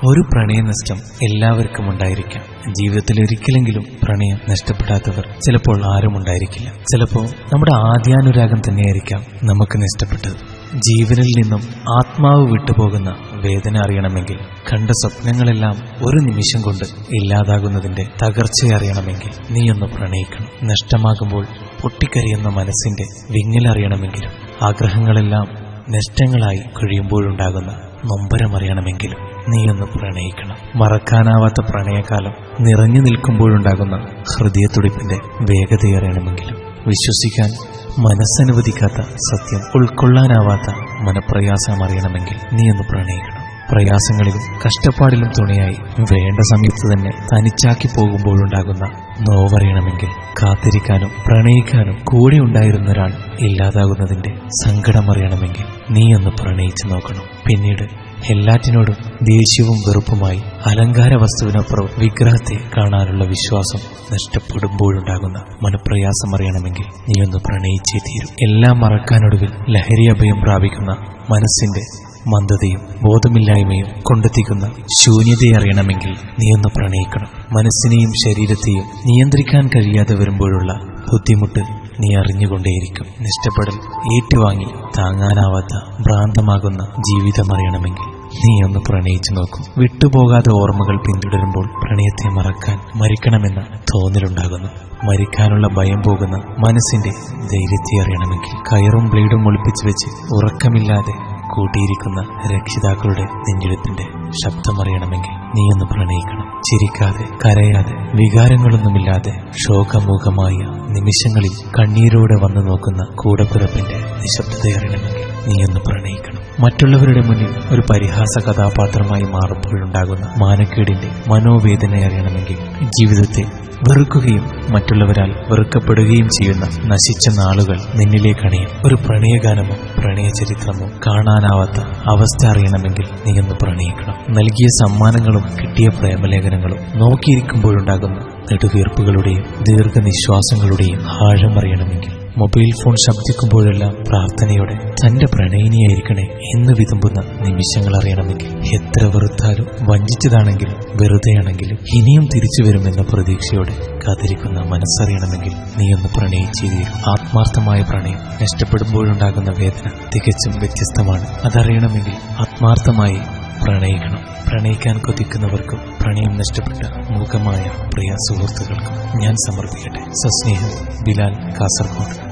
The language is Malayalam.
ഒരു പ്രണയനഷ്ടം എല്ലാവർക്കും ഉണ്ടായിരിക്കാം. ജീവിതത്തിൽ ഒരിക്കലെങ്കിലും പ്രണയം നഷ്ടപ്പെടാത്തവർ ചിലപ്പോൾ ആരും ഉണ്ടായിരിക്കില്ല. ചിലപ്പോൾ നമ്മുടെ ആദ്യാനുരാഗം തന്നെയായിരിക്കാം നമുക്ക് നഷ്ടപ്പെട്ടത്. ജീവനിൽ നിന്നും ആത്മാവ് വിട്ടുപോകുന്ന വേദന അറിയണമെങ്കിൽ, കണ്ട സ്വപ്നങ്ങളെല്ലാം ഒരു നിമിഷം കൊണ്ട് ഇല്ലാതാകുന്നതിന്റെ തകർച്ച അറിയണമെങ്കിൽ നീയൊന്ന് പ്രണയിക്കണം. നഷ്ടമാകുമ്പോൾ പൊട്ടിക്കരിയുന്ന മനസ്സിന്റെ വിങ്ങലറിയണമെങ്കിലും, ആഗ്രഹങ്ങളെല്ലാം നഷ്ടങ്ങളായി കഴിയുമ്പോഴുണ്ടാകുന്ന നൊമ്പരമറിയണമെങ്കിലും നീയൊന്ന് പ്രണയിക്കണം. മറക്കാനാവാത്ത പ്രണയകാലം നിറഞ്ഞു നിൽക്കുമ്പോഴുണ്ടാകുന്ന ഹൃദയത്തുടിപ്പിന്റെ വേഗതയറിയണമെങ്കിലും, വിശ്വസിക്കാൻ മനസ്സനുവദിക്കാത്ത സത്യം ഉൾക്കൊള്ളാനാവാത്ത മനപ്രയാസം അറിയണമെങ്കിൽ നീയൊന്ന് പ്രണയിക്കണം. പ്രയാസങ്ങളിലും കഷ്ടപ്പാടിലും തുണയായി വേണ്ട സമയത്ത് തന്നെ തനിച്ചാക്കി പോകുമ്പോഴുണ്ടാകുന്ന നോവറിയണമെങ്കിൽ, കാത്തിരിക്കാനും പ്രണയിക്കാനും കൂടെ ഉണ്ടായിരുന്ന ഒരാൾ ഇല്ലാതാകുന്നതിന്റെ സങ്കടമറിയണമെങ്കിൽ നീയൊന്ന് പ്രണയിച്ചു നോക്കണം. പിന്നീട് എല്ലാറ്റിനോടും ദേഷ്യവും വെറുപ്പുമായി അലങ്കാര വസ്തുവിനപ്പുറം വിഗ്രഹത്തെ കാണാനുള്ള വിശ്വാസം നഷ്ടപ്പെടുമ്പോഴുണ്ടാകുന്ന മനപ്രയാസം അറിയണമെങ്കിൽ നീയൊന്ന് പ്രണയിച്ചേ തീരും. എല്ലാം മറക്കാനൊടുവിൽ ലഹരി അഭയം പ്രാപിക്കുന്ന മനസ്സിന്റെ മന്ദതയും ബോധമില്ലായ്മയും കൊണ്ടെത്തിക്കുന്ന ശൂന്യതയറിയണമെങ്കിൽ നീയൊന്ന് പ്രണയിക്കണം. മനസ്സിനെയും ശരീരത്തെയും നിയന്ത്രിക്കാൻ കഴിയാതെ വരുമ്പോഴുള്ള ബുദ്ധിമുട്ട് നീ അറിഞ്ഞുകൊണ്ടേയിരിക്കും. നഷ്ടപ്പെടൽ ഏറ്റുവാങ്ങി താങ്ങാനാവാത്ത ഭ്രാന്തമാകുന്ന ജീവിതമറിയണമെങ്കിൽ നീയൊന്ന് പ്രണയിച്ചു നോക്കും. വിട്ടുപോകാതെ ഓർമ്മകൾ പിന്തുടരുമ്പോൾ പ്രണയത്തെ മറക്കാൻ മരിക്കണമെന്ന തോന്നലുണ്ടാകുന്നു. മരിക്കാനുള്ള ഭയം പോകുന്ന മനസ്സിന്റെ ധൈര്യത്തെ അറിയണമെങ്കിൽ, കയറും ബ്ലേഡും ഒളിപ്പിച്ചു വെച്ച് ഉറക്കമില്ലാതെ കൂട്ടിയിരിക്കുന്ന രക്ഷിതാക്കളുടെ നെഞ്ചെഴുത്തിന്റെ ശബ്ദമറിയണമെങ്കിൽ നീയൊന്ന് പ്രണയിക്കണം. ചിരിക്കാതെ കരയാതെ വികാരങ്ങളൊന്നുമില്ലാതെ ശോകമുഖമായ നിമിഷങ്ങളിൽ കണ്ണീരോടെ വന്നു നോക്കുന്ന കൂടപ്പിറപ്പിന്റെ നിശബ്ദതയറിയണമെങ്കിൽ നീയൊന്ന് പ്രണയിക്കണം. മറ്റുള്ളവരുടെ മുന്നിൽ ഒരു പരിഹാസ കഥാപാത്രമായി മാറുമ്പോഴുണ്ടാകുന്ന മാനക്കേടിന്റെ മനോവേദന അറിയണമെങ്കിൽ, ജീവിതത്തെ വെറുക്കുകയും മറ്റുള്ളവരാൽ വെറുക്കപ്പെടുകയും ചെയ്യുന്ന നശിച്ച നാളുകൾ നിന്നിലേക്കണിയും ഒരു പ്രണയഗാനമോ പ്രണയചരിത്രമോ കാണാനാവാത്ത അവസ്ഥ അറിയണമെങ്കിൽ നീയൊന്ന് പ്രണയിക്കണം. നൽകിയ സമ്മാനങ്ങളും കിട്ടിയ പ്രേമലേഖനങ്ങളും നോക്കിയിരിക്കുമ്പോഴുണ്ടാകുന്ന നെടുവീർപ്പുകളുടെയും ദീർഘനിശ്വാസങ്ങളുടെയും ആഴമറിയണമെങ്കിൽ, മൊബൈൽ ഫോൺ ശബ്ദിക്കുമ്പോഴെല്ലാം പ്രാർത്ഥനയോടെ തന്റെ പ്രണയിനിയായിരിക്കണേ എന്ന് വിതുമ്പുന്ന നിമിഷങ്ങൾ അറിയണമെങ്കിൽ, എത്ര വെറുത്താലും വഞ്ചിച്ചതാണെങ്കിലും വെറുതെയാണെങ്കിലും ഇനിയും തിരിച്ചു വരുമെന്ന പ്രതീക്ഷയോടെ കാത്തിരിക്കുന്ന മനസ്സറിയണമെങ്കിൽ നീയൊന്ന് പ്രണയിച്ചേ തീരും. ആത്മാർത്ഥമായ പ്രണയം നഷ്ടപ്പെടുമ്പോഴുണ്ടാകുന്ന വേദന തികച്ചും വ്യത്യസ്തമാണ്. അതറിയണമെങ്കിൽ ആത്മാർത്ഥമായി പ്രണയിക്കണം. പ്രണയിക്കാൻ കൊതിക്കുന്നവർക്കും പ്രണയം നഷ്ടപ്പെട്ട മൂകമായ പ്രിയ സുഹൃത്തുക്കൾക്കും ഞാൻ സമർപ്പിക്കട്ടെ. സസ്നേഹം, ബിലാൽ, കാസർഗോഡ്.